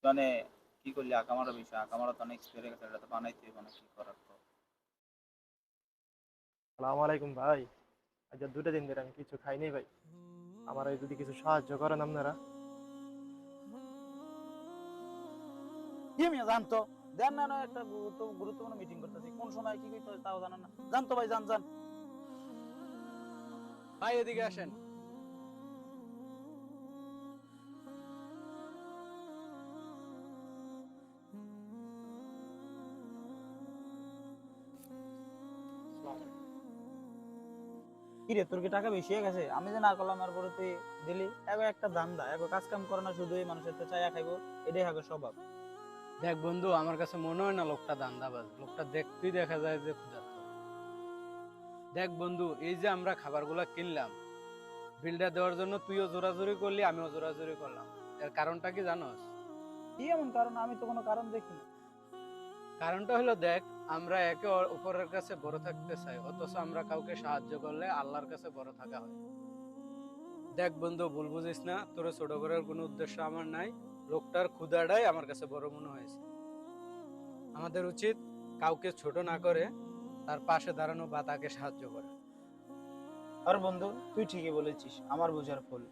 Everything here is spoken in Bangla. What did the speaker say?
মানে কি করলি আকামারা বিষয়, আকামারা তো অনেক এক্সপেরিয়ে গেছে, এটা তো বানাইতে হবে না, কি করার তো। সালাম আলাইকুম ভাই। আজ আর 2টা দিন ধরে আমি কিছু খাইনি ভাই। আমার এই যদি কিছু সাহায্য করেন আপনারা। কি আমি জানতো, দেন না না একটা গুরুত্বপূর্ণ মিটিং করতেছি, কোন সময় কি করতে হয় তাও জানেন না, জানতো ভাই, জান জান। ভাই এদিকে আসেন। কি রে, তোর কি টাকা বেশি হয়ে গেছে? আমি যে না করলাম আর পরে তুই দিলি। এগো একটা ধান্দা, এগো কাজ কাম করে না, শুধু এই মানুষের তো চাইয়া খাইবো, এটাই হবে স্বভাব। দেখ বন্ধু, আমার কাছে মনে হয় না লোকটা দান্দাবাজ। লোকটা দেখতেই দেখা যায় যে ক্ষুধার্ত। দেখ বন্ধু, এই যে আমরা খাবারগুলা কিনলাম, বিলটা দেওয়ার জন্য তুইও জোরাজুরি করলি, আমিও জোরাজুরি করলাম। এর কারণটা কি জানোস? কি এমন কারণ? আমি তো কোনো কারণ দেখিনি। কারণটা হলো, দেখ, আমরা একে অপরের কাছে বড় থাকতে চাই, অথচ আমরা কাউকে সাহায্য করলে আল্লাহর কাছে বড় থাকা হয়। দেখ বন্ধু, ভুল বুঝিস না, তোরে ছোট করার কোনো উদ্দেশ্য আমার নাই। লোকটার ক্ষুধাটাই আমার কাছে বড় মনে হয়েছে। আমাদের উচিত কাউকে ছোট না করে তার পাশে দাঁড়ানো বা তাকে সাহায্য করা। আর বন্ধু, তুই ঠিকই বলেছিস, আমার বোঝার ভুল।